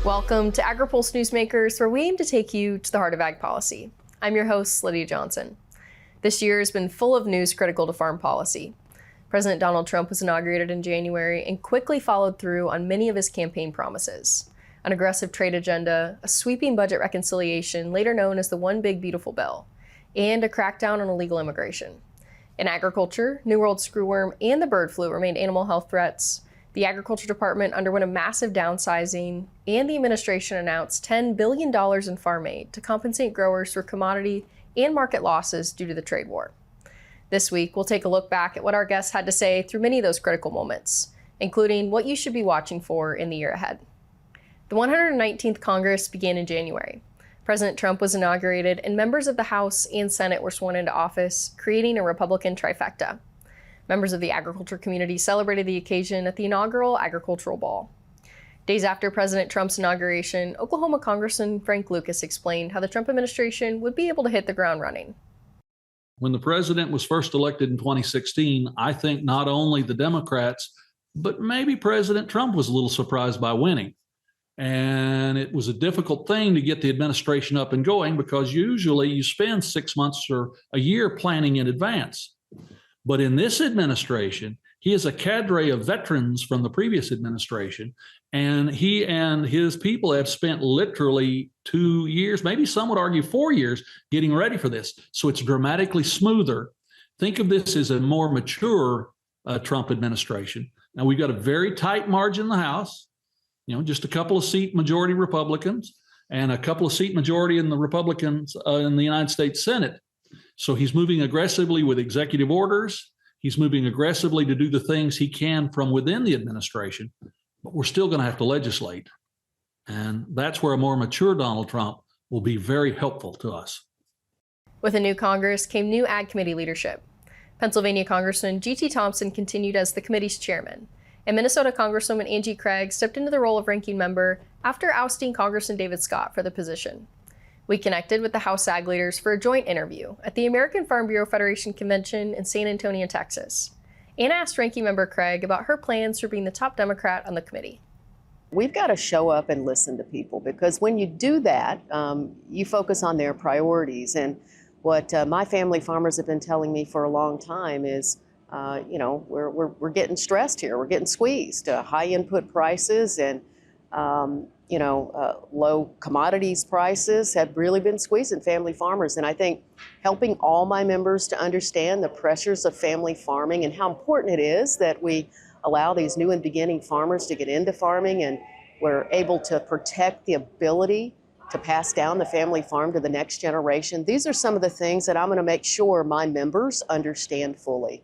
Welcome to Agri-Pulse Newsmakers, where we aim to take you to the heart of ag policy. I'm your host, Lydia Johnson. This year has been full of news critical to farm policy. President Donald Trump was inaugurated in January and quickly followed through on many of his campaign promises. An aggressive trade agenda, a sweeping budget reconciliation, later known as the One Big Beautiful Bill, and a crackdown on illegal immigration. In agriculture, New World screwworm and the bird flu remained animal health threats. The Agriculture Department underwent a massive downsizing, and the administration announced $10 billion in farm aid to compensate growers for commodity and market losses due to the trade war. This week, we'll take a look back at what our guests had to say through many of those critical moments, including what you should be watching for in the year ahead. The 119th Congress began in January. President Trump was inaugurated, and members of the House and Senate were sworn into office, creating a Republican trifecta. Members of the agriculture community celebrated the occasion at the inaugural Agricultural Ball. Days after President Trump's inauguration, Oklahoma Congressman Frank Lucas explained how the Trump administration would be able to hit the ground running. When the president was first elected in 2016, I think not only the Democrats, but maybe President Trump was a little surprised by winning. And it was a difficult thing to get the administration up and going because usually you spend 6 months or a year planning in advance. But in this administration, he is a cadre of veterans from the previous administration, and he and his people have spent literally 2 years, maybe some would argue 4 years, getting ready for this. So it's dramatically smoother. Think of this as a more mature Trump administration. Now, we've got a very tight margin in the House, just a couple of seat majority Republicans and a couple of seat majority in the Republicans in the United States Senate. So he's moving aggressively with executive orders. He's moving aggressively to do the things he can from within the administration, but we're still going to have to legislate. And that's where a more mature Donald Trump will be very helpful to us. With a new Congress came new Ag Committee leadership. Pennsylvania Congressman G.T. Thompson continued as the committee's chairman, and Minnesota Congresswoman Angie Craig stepped into the role of ranking member after ousting Congressman David Scott for the position. We connected with the House Ag leaders for a joint interview at the American Farm Bureau Federation Convention in San Antonio, Texas, and asked Ranking Member Craig about her plans for being the top Democrat on the committee. We've got to show up and listen to people, because when you do that, you focus on their priorities. And what my family farmers have been telling me for a long time is, we're getting stressed here. We're getting squeezed. High input prices and low commodities prices have really been squeezing family farmers. And I think helping all my members to understand the pressures of family farming and how important it is that we allow these new and beginning farmers to get into farming, and we're able to protect the ability to pass down the family farm to the next generation. These are some of the things that I'm going to make sure my members understand fully.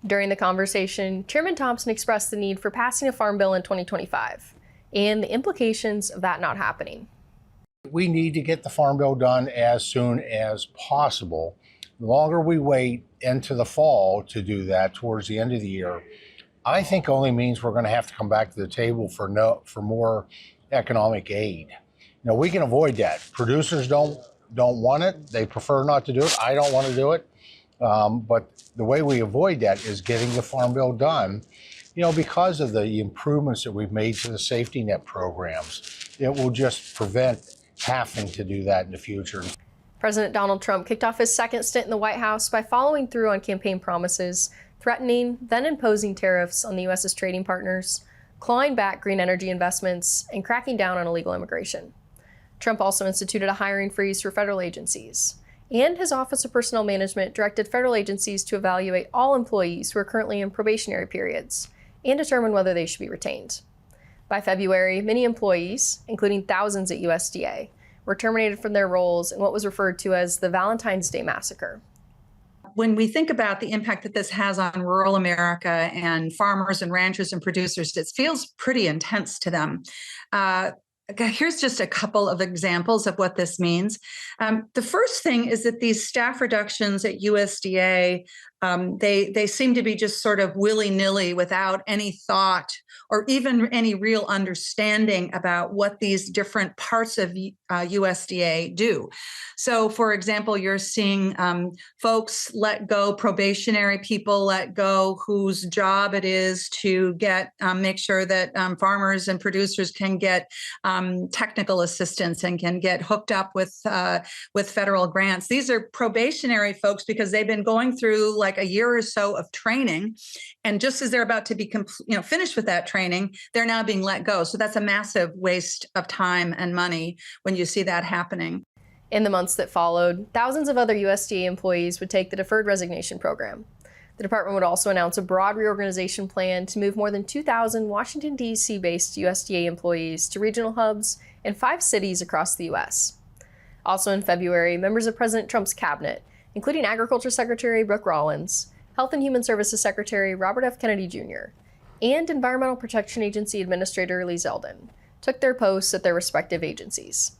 During the conversation, Chairman Thompson expressed the need for passing a farm bill in 2025. And the implications of that not happening. We need to get the Farm Bill done as soon as possible. The longer we wait into the fall to do that, towards the end of the year, I think only means we're going to have to come back to the table for more economic aid. We can avoid that. Producers don't want it. They prefer not to do it. I don't want to do it. But the way we avoid that is getting the Farm Bill done. Because of the improvements that we've made to the safety net programs, it will just prevent having to do that in the future. President Donald Trump kicked off his second stint in the White House by following through on campaign promises, threatening, then imposing tariffs on the U.S.'s trading partners, clawing back green energy investments, and cracking down on illegal immigration. Trump also instituted a hiring freeze for federal agencies, and his Office of Personnel Management directed federal agencies to evaluate all employees who are currently in probationary periods and determine whether they should be retained. By February, many employees, including thousands at USDA, were terminated from their roles in what was referred to as the Valentine's Day Massacre. When we think about the impact that this has on rural America and farmers and ranchers and producers, it feels pretty intense to them. Here's just a couple of examples of what this means. The first thing is that these staff reductions at USDA They seem to be just sort of willy-nilly without any thought or even any real understanding about what these different parts of USDA do. So, for example, you're seeing folks let go, probationary people let go, whose job it is to make sure that farmers and producers can get technical assistance and can get hooked up with federal grants. These are probationary folks because they've been going through like a year or so of training, and just as they're about to be finished with that training, they're now being let go. So that's a massive waste of time and money when you see that happening. In the months that followed, thousands of other USDA employees would take the deferred resignation program. The department would also announce a broad reorganization plan to move more than 2,000 Washington, D.C.-based USDA employees to regional hubs in 5 cities across the U.S. Also in February, members of President Trump's cabinet, including Agriculture Secretary Brooke Rollins, Health and Human Services Secretary Robert F. Kennedy Jr., and Environmental Protection Agency Administrator Lee Zeldin, took their posts at their respective agencies.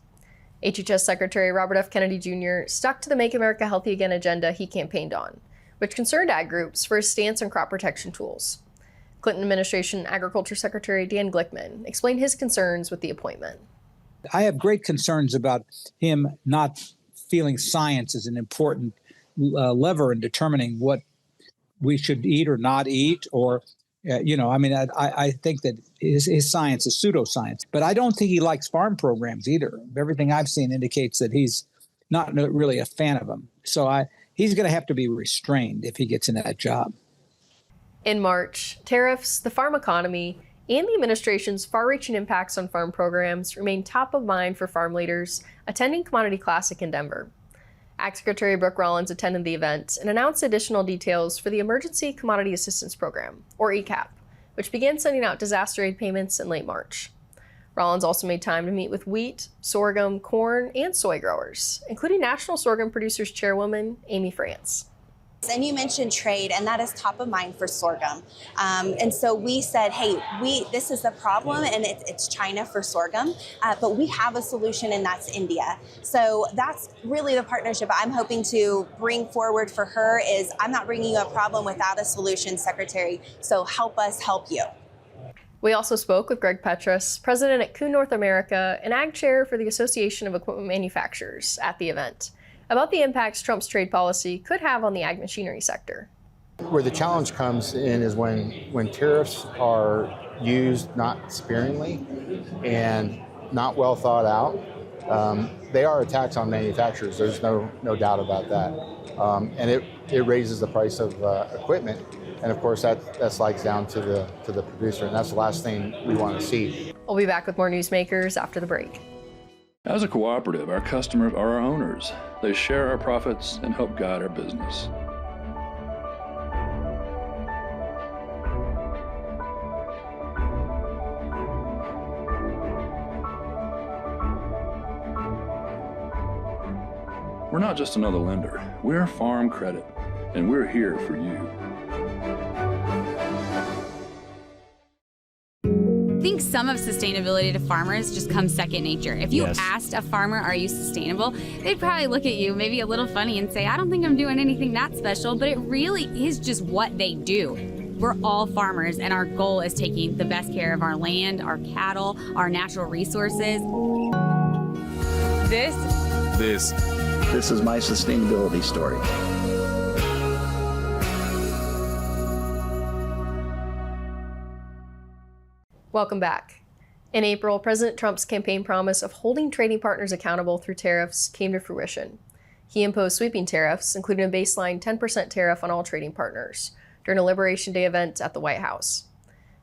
HHS Secretary Robert F. Kennedy Jr. stuck to the Make America Healthy Again agenda he campaigned on, which concerned ag groups for his stance on crop protection tools. Clinton administration Agriculture Secretary Dan Glickman explained his concerns with the appointment. I have great concerns about him not feeling science is an important lever in determining what we should eat or not eat, or, I think that his science is pseudoscience. But I don't think he likes farm programs either. Everything I've seen indicates that he's not really a fan of them. So he's going to have to be restrained if he gets in that job. In March, tariffs, the farm economy, and the administration's far-reaching impacts on farm programs remain top of mind for farm leaders attending Commodity Classic in Denver. Ag Secretary Brooke Rollins attended the event and announced additional details for the Emergency Commodity Assistance Program, or ECAP, which began sending out disaster aid payments in late March. Rollins also made time to meet with wheat, sorghum, corn, and soy growers, including National Sorghum Producers Chairwoman Amy France. And you mentioned trade, and that is top of mind for sorghum. And so we said, hey, this is a problem, and it's China for sorghum, but we have a solution, and that's India. So that's really the partnership I'm hoping to bring forward for her is I'm not bringing you a problem without a solution, Secretary, so help us help you. We also spoke with Greg Petrus, president at Kuhn North America and ag chair for the Association of Equipment Manufacturers at the event, about the impacts Trump's trade policy could have on the ag machinery sector. Where the challenge comes in is when tariffs are used not sparingly and not well thought out. They are a tax on manufacturers. There's no doubt about that. And it raises the price of equipment. And of course, that slides down to the producer. And that's the last thing we want to see. We'll be back with more Newsmakers after the break. As a cooperative, our customers are our owners. They share our profits and help guide our business. We're not just another lender. We're Farm Credit, and we're here for you. I think some of sustainability to farmers just comes second nature. If you asked a farmer, are you sustainable? They'd probably look at you maybe a little funny and say, I don't think I'm doing anything that special, but it really is just what they do. We're all farmers, and our goal is taking the best care of our land, our cattle, our natural resources. This is my sustainability story. Welcome back. In April, President Trump's campaign promise of holding trading partners accountable through tariffs came to fruition. He imposed sweeping tariffs, including a baseline 10% tariff on all trading partners, during a Liberation Day event at the White House.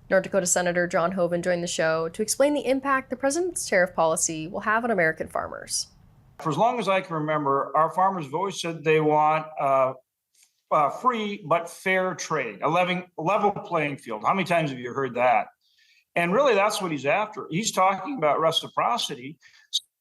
North Dakota Senator John Hoeven joined the show to explain the impact the president's tariff policy will have on American farmers. For as long as I can remember, our farmers have always said they want free but fair trade, a level playing field. How many times have you heard that? And really, that's what he's after. He's talking about reciprocity.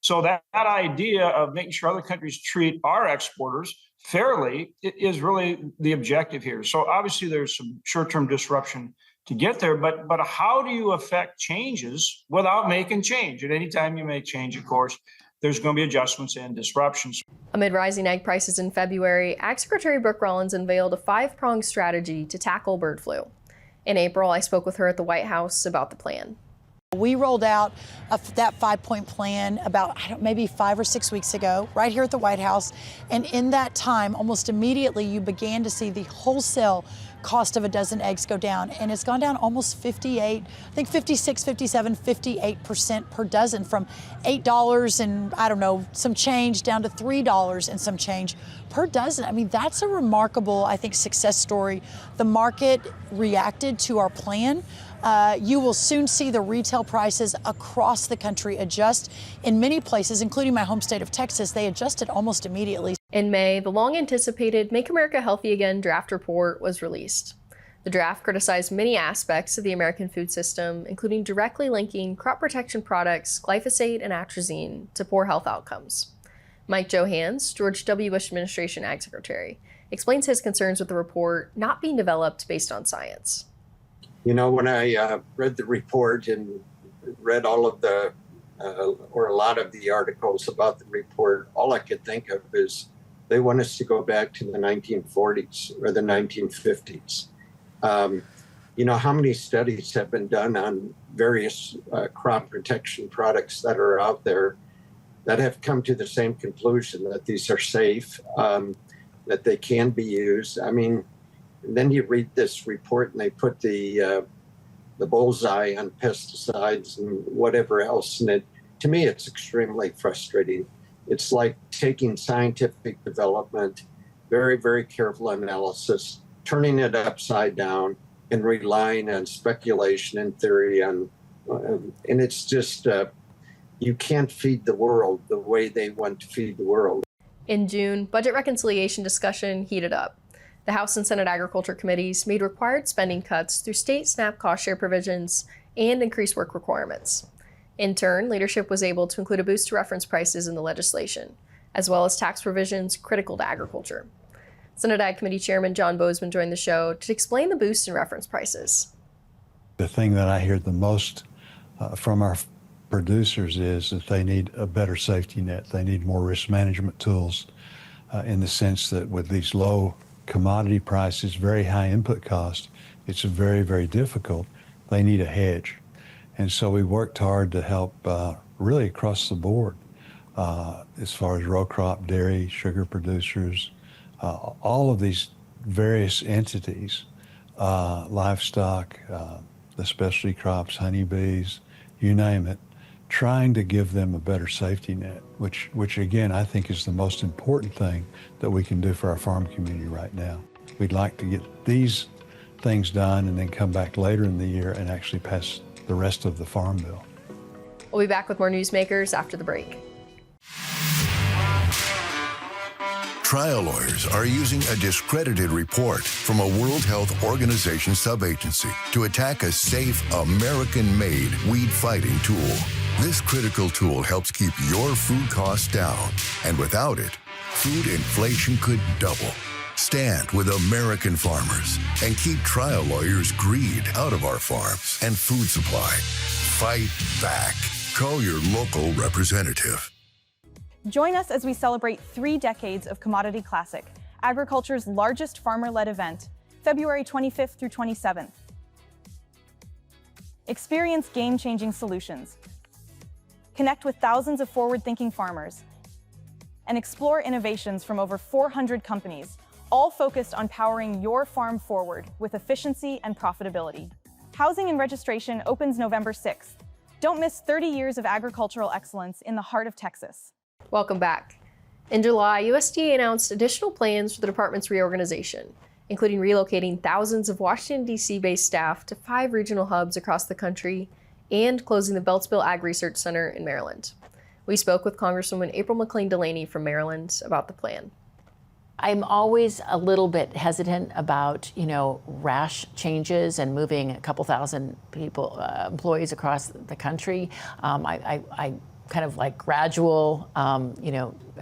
So that idea of making sure other countries treat our exporters fairly is really the objective here. So obviously, there's some short-term disruption to get there. But how do you affect changes without making change? And anytime you make change, of course, there's going to be adjustments and disruptions. Amid rising egg prices in February, Ag Secretary Brooke Rollins unveiled a 5-pronged strategy to tackle bird flu. In April, I spoke with her at the White House about the plan. We rolled out that 5-point plan about maybe 5 or 6 weeks ago, right here at the White House. And in that time, almost immediately, you began to see the wholesale cost of a dozen eggs go down. And it's gone down almost 58, I think 56, 57, 58% per dozen, from $8 and some change down to $3 and some change per dozen. I mean, that's a remarkable, I think, success story. The market reacted to our plan. You will soon see the retail prices across the country adjust. In many places, including my home state of Texas, they adjusted almost immediately. In May, the long-anticipated Make America Healthy Again draft report was released. The draft criticized many aspects of the American food system, including directly linking crop protection products, glyphosate and atrazine, to poor health outcomes. Mike Johanns, George W. Bush administration Ag Secretary, explains his concerns with the report not being developed based on science. You know, when I read the report and read all of the, or a lot of the articles about the report, all I could think of is they want us to go back to the 1940s or the 1950s. You know, how many studies have been done on various crop protection products that are out there that have come to the same conclusion, that these are safe, that they can be used? I mean, and then you read this report and they put the bullseye on pesticides and whatever else. And to me, it's extremely frustrating. It's like taking scientific development, very, very careful analysis, turning it upside down and relying on speculation and theory. And it's just, you can't feed the world the way they want to feed the world. In June, budget reconciliation discussion heated up. The House and Senate Agriculture Committees made required spending cuts through state SNAP cost share provisions and increased work requirements. In turn, leadership was able to include a boost to reference prices in the legislation, as well as tax provisions critical to agriculture. Senate Ag Committee Chairman John Bozeman joined the show to explain the boost in reference prices. The thing that I hear the most from our producers is that they need a better safety net. They need more risk management tools in the sense that with these low commodity prices, very high input costs, it's very, very difficult. They need a hedge. And so we worked hard to help really across the board as far as row crop, dairy, sugar producers, all of these various entities, livestock, the specialty crops, honeybees, you name it, trying to give them a better safety net, which again, I think is the most important thing that we can do for our farm community right now. We'd like to get these things done and then come back later in the year and actually pass the rest of the farm bill. We'll be back with more Newsmakers after the break. Trial lawyers are using a discredited report from a World Health Organization subagency to attack a safe, American-made weed-fighting tool. This critical tool helps keep your food costs down, and without it, food inflation could double. Stand with American farmers and keep trial lawyers' greed out of our farms and food supply. Fight back. Call your local representative. Join us as we celebrate 3 decades of Commodity Classic, agriculture's largest farmer-led event, February 25th through 27th. Experience game-changing solutions. Connect with thousands of forward-thinking farmers and explore innovations from over 400 companies, all focused on powering your farm forward with efficiency and profitability. Housing and registration opens November 6th. Don't miss 30 years of agricultural excellence in the heart of Texas. Welcome back. In July, USDA announced additional plans for the department's reorganization, including relocating thousands of Washington, D.C.-based staff to 5 regional hubs across the country and closing the Beltsville Ag Research Center in Maryland. We spoke with Congresswoman April McLean Delaney from Maryland about the plan. I'm always a little bit hesitant about, rash changes and moving a couple thousand people, employees across the country. I kind of like gradual,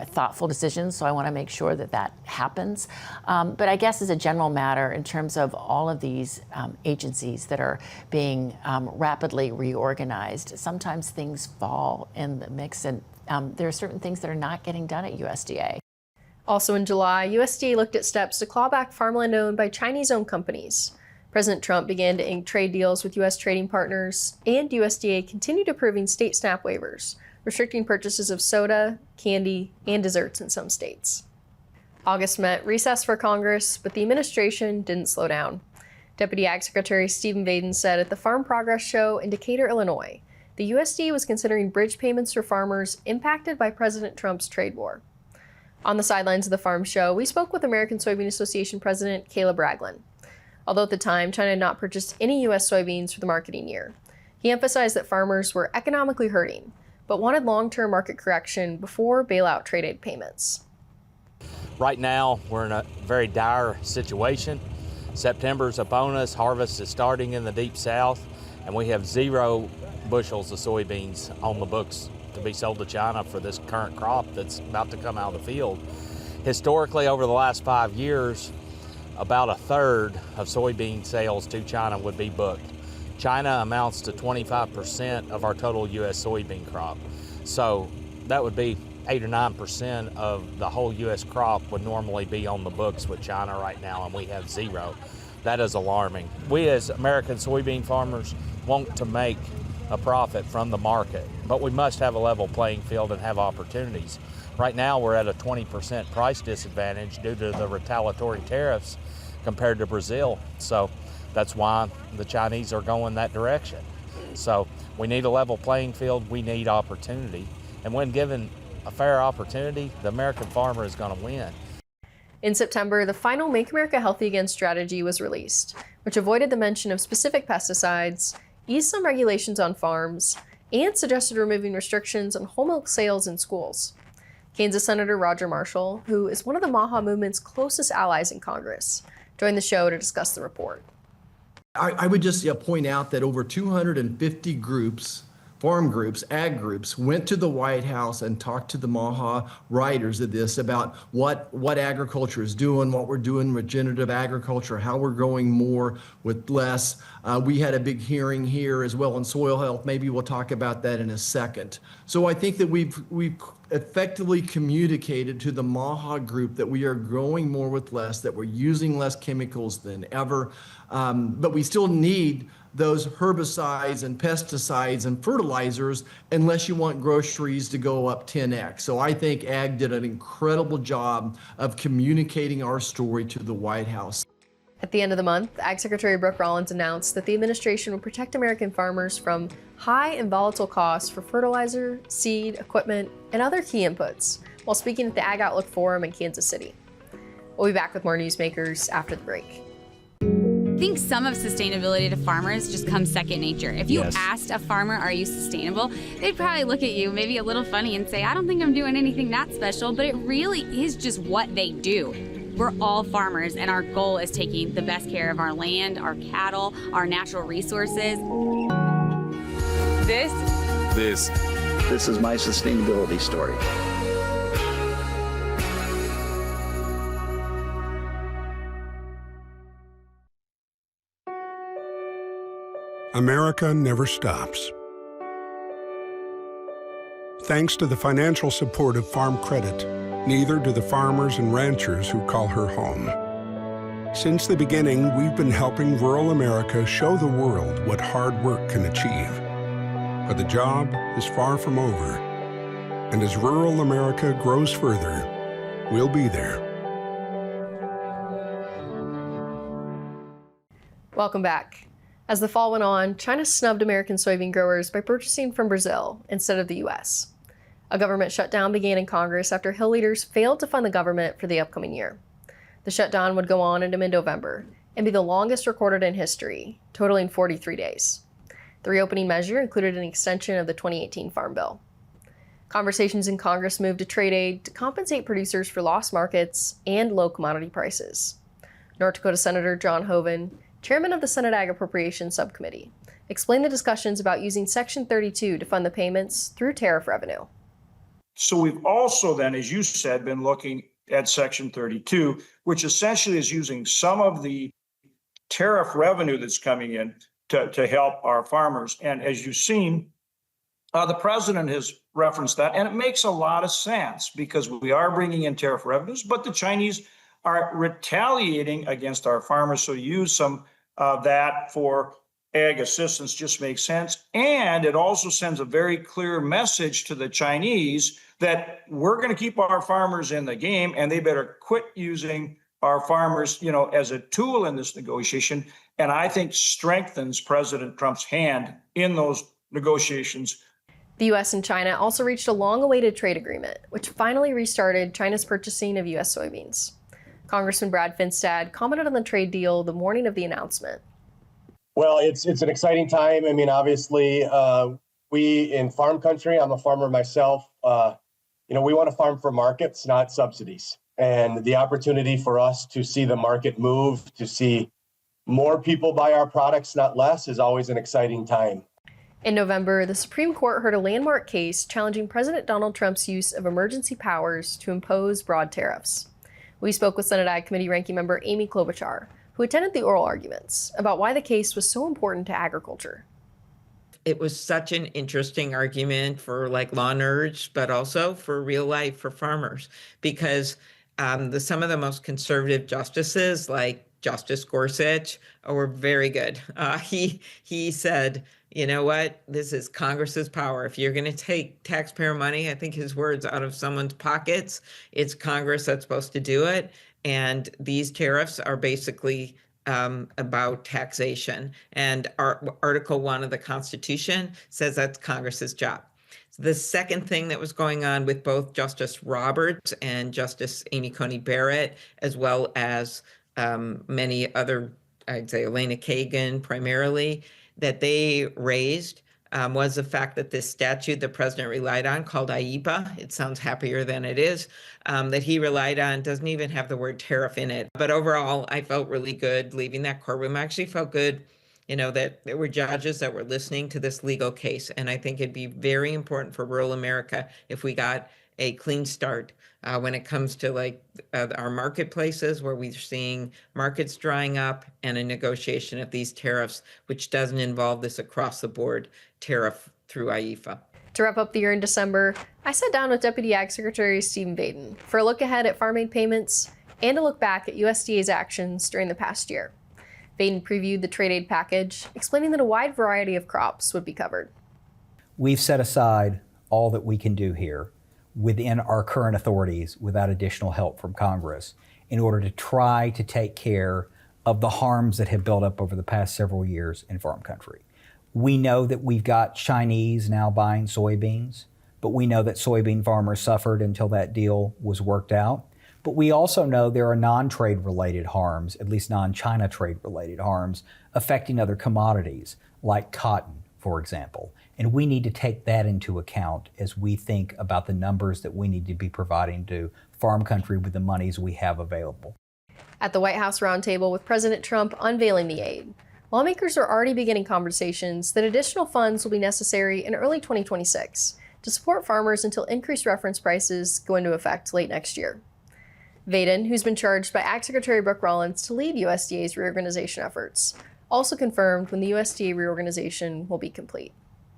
thoughtful decisions. So I want to make sure that that happens. But I guess as a general matter, in terms of all of these agencies that are being rapidly reorganized, sometimes things fall in the mix, and there are certain things that are not getting done at USDA. Also in July, USDA looked at steps to claw back farmland owned by Chinese-owned companies. President Trump began to ink trade deals with U.S. trading partners, and USDA continued approving state SNAP waivers, restricting purchases of soda, candy, and desserts in some states. August meant recess for Congress, but the administration didn't slow down. Deputy Ag Secretary Stephen Vaden said at the Farm Progress Show in Decatur, Illinois, the USDA was considering bridge payments for farmers impacted by President Trump's trade war. On the sidelines of the farm show, we spoke with American Soybean Association President Caleb Ragland. Although at the time, China had not purchased any U.S. soybeans for the marketing year, he emphasized that farmers were economically hurting, but wanted long-term market correction before bailout trade aid payments. Right now, we're in a very dire situation. September's upon us, harvest is starting in the deep south, and we have 0 bushels of soybeans on the books to be sold to China for this current crop that's about to come out of the field. Historically, over the last 5 years, about 1/3 of soybean sales to China would be booked. China amounts to 25% of our total U.S. soybean crop. So that would be 8 or 9% of the whole U.S. crop would normally be on the books with China right now, and we have 0. That is alarming. We as American soybean farmers want to make a profit from the market, but we must have a level playing field and have opportunities. Right now, we're at a 20% price disadvantage due to the retaliatory tariffs compared to Brazil. So that's why the Chinese are going that direction. So we need a level playing field, we need opportunity. And when given a fair opportunity, the American farmer is going to win. In September, the final Make America Healthy Again strategy was released, which avoided the mention of specific pesticides, eased some regulations on farms, and suggested removing restrictions on whole milk sales in schools. Kansas Senator Roger Marshall, who is one of the MAHA movement's closest allies in Congress, joined the show to discuss the report. I would just point out that over 250 groups, farm groups, ag groups, went to the White House and talked to the MAHA writers of this about what agriculture is doing, what we're doing with regenerative agriculture, how we're growing more with less. We had a big hearing here as well on soil health. Maybe we'll talk about that in a second. So I think that we've effectively communicated to the MAHA group that we are growing more with less, that we're using less chemicals than ever, but we still need those herbicides and pesticides and fertilizers unless you want groceries to go up 10x. So I think Ag did an incredible job of communicating our story to the White House. At the end of the month, Ag Secretary Brooke Rollins announced that the administration would protect American farmers from high and volatile costs for fertilizer, seed, equipment, and other key inputs, while speaking at the Ag Outlook Forum in Kansas City. We'll be back with more Newsmakers after the break. I think some of sustainability to farmers just comes second nature. If you asked a farmer, are you sustainable? They'd probably look at you maybe a little funny and say, I don't think I'm doing anything that special, but it really is just what they do. We're all farmers, and our goal is taking the best care of our land, our cattle, our natural resources. This is my sustainability story. America never stops. Thanks to the financial support of Farm Credit, neither do the farmers and ranchers who call her home. Since the beginning, we've been helping rural America show the world what hard work can achieve. But the job is far from over. And as rural America grows further, we'll be there. Welcome back. As the fall went on, China snubbed American soybean growers by purchasing from Brazil instead of the U.S. A government shutdown began in Congress after Hill leaders failed to fund the government for the upcoming year. The shutdown would go on into mid-November and be the longest recorded in history, totaling 43 days. The reopening measure included an extension of the 2018 Farm Bill. Conversations in Congress moved to trade aid to compensate producers for lost markets and low commodity prices. North Dakota Senator John Hoeven, chairman of the Senate Ag Appropriations Subcommittee, explained the discussions about using Section 32 to fund the payments through tariff revenue. So we've also then, as you said, been looking at Section 32, which essentially is using some of the tariff revenue that's coming in to help our farmers. And as you've seen, the president has referenced that, and it makes a lot of sense because we are bringing in tariff revenues, but the Chinese are retaliating against our farmers. So use some of that for ag assistance just makes sense. And it also sends a very clear message to the Chinese that we're going to keep our farmers in the game, and they better quit using our farmers, as a tool in this negotiation. And I think strengthens President Trump's hand in those negotiations. The U.S. and China also reached a long-awaited trade agreement, which finally restarted China's purchasing of U.S. soybeans. Congressman Brad Finstad commented on the trade deal the morning of the announcement. Well, it's an exciting time. I mean, obviously, we in farm country, I'm a farmer myself, we want to farm for markets, not subsidies. And the opportunity for us to see the market move, to see more people buy our products, not less, is always an exciting time. In November, the Supreme Court heard a landmark case challenging President Donald Trump's use of emergency powers to impose broad tariffs. We spoke with Senate Ag Committee Ranking Member Amy Klobuchar, who attended the oral arguments, about why the case was so important to agriculture. It was such an interesting argument for law nerds, but also for real life for farmers, because some of the most conservative justices, like Justice Gorsuch, were very good. He said, you know what, this is Congress's power. If you're going to take taxpayer money, I think his words, out of someone's pockets, it's Congress that's supposed to do it. And these tariffs are basically about taxation. And Article 1 of the Constitution says that's Congress's job. The second thing that was going on with both Justice Roberts and Justice Amy Coney Barrett, as well as many other, I'd say Elena Kagan primarily, that they raised was the fact that this statute the president relied on, called IEPA, it sounds happier than it is, that he relied on doesn't even have the word tariff in it. But overall, I felt really good leaving that courtroom. I actually felt good, that there were judges that were listening to this legal case. And I think it'd be very important for rural America if we got a clean start when it comes to our marketplaces, where we're seeing markets drying up, and a negotiation of these tariffs, which doesn't involve this across the board tariff through IEPA. To wrap up the year in December, I sat down with Deputy Ag Secretary Stephen Vaden for a look ahead at farm aid payments and a look back at USDA's actions during the past year. Vaden previewed the trade aid package, explaining that a wide variety of crops would be covered. We've set aside all that we can do here within our current authorities without additional help from Congress in order to try to take care of the harms that have built up over the past several years in farm country. We know that we've got Chinese now buying soybeans, but we know that soybean farmers suffered until that deal was worked out. But we also know there are non-trade related harms, at least non-China trade related harms, affecting other commodities like cotton, for example. And we need to take that into account as we think about the numbers that we need to be providing to farm country with the monies we have available. At the White House roundtable with President Trump unveiling the aid, lawmakers are already beginning conversations that additional funds will be necessary in early 2026 to support farmers until increased reference prices go into effect late next year. Vaden, who's been charged by Ag Secretary Brooke Rollins to lead USDA's reorganization efforts, also confirmed when the USDA reorganization will be complete.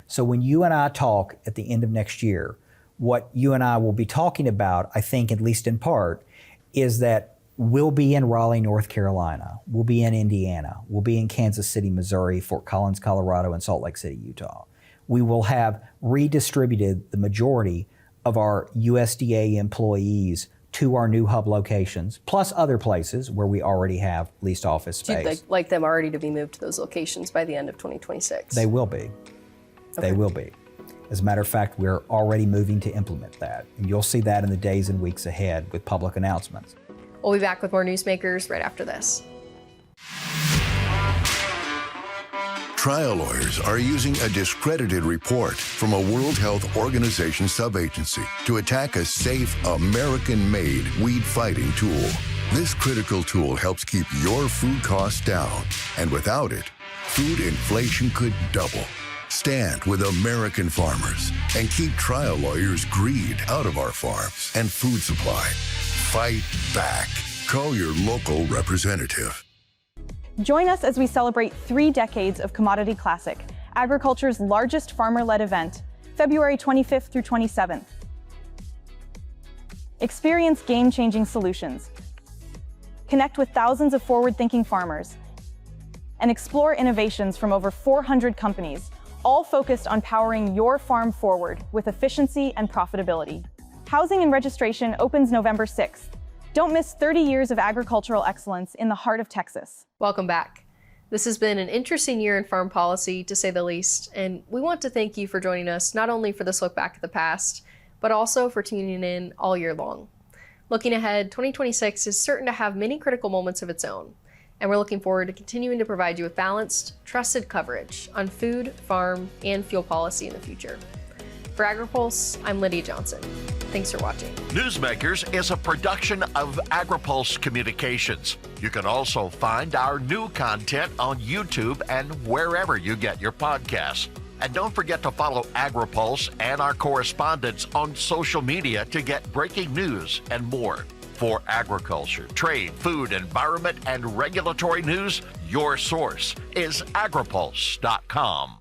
So when you and I talk at the end of next year, what you and I will be talking about, I think, at least in part, is that we'll be in Raleigh, North Carolina, we'll be in Indiana, we'll be in Kansas City, Missouri, Fort Collins, Colorado, and Salt Lake City, Utah. We will have redistributed the majority of our USDA employees to our new hub locations, plus other places where we already have leased office space. So you'd like them already to be moved to those locations by the end of 2026? They will be. They will be. As a matter of fact, we're already moving to implement that. And you'll see that in the days and weeks ahead with public announcements. We'll be back with more Newsmakers right after this. Trial lawyers are using a discredited report from a World Health Organization subagency to attack a safe, American-made weed-fighting tool. This critical tool helps keep your food costs down, and without it, food inflation could double. Stand with American farmers and keep trial lawyers' greed out of our farms and food supply. Fight back. Call your local representative. Join us as we celebrate 3 decades of Commodity Classic, agriculture's largest farmer-led event, February 25th through 27th. Experience game-changing solutions. Connect with thousands of forward-thinking farmers and explore innovations from over 400 companies, all focused on powering your farm forward with efficiency and profitability. Housing and registration opens November 6th. Don't miss 30 years of agricultural excellence in the heart of Texas. Welcome back. This has been an interesting year in farm policy, to say the least, and we want to thank you for joining us not only for this look back at the past, but also for tuning in all year long. Looking ahead, 2026 is certain to have many critical moments of its own, and we're looking forward to continuing to provide you with balanced, trusted coverage on food, farm, and fuel policy in the future. For Agri-Pulse, I'm Lydia Johnson. Thanks for watching. Newsmakers is a production of Agri-Pulse Communications. You can also find our new content on YouTube and wherever you get your podcasts. And don't forget to follow Agri-Pulse and our correspondents on social media to get breaking news and more. For agriculture, trade, food, environment, and regulatory news, your source is agripulse.com.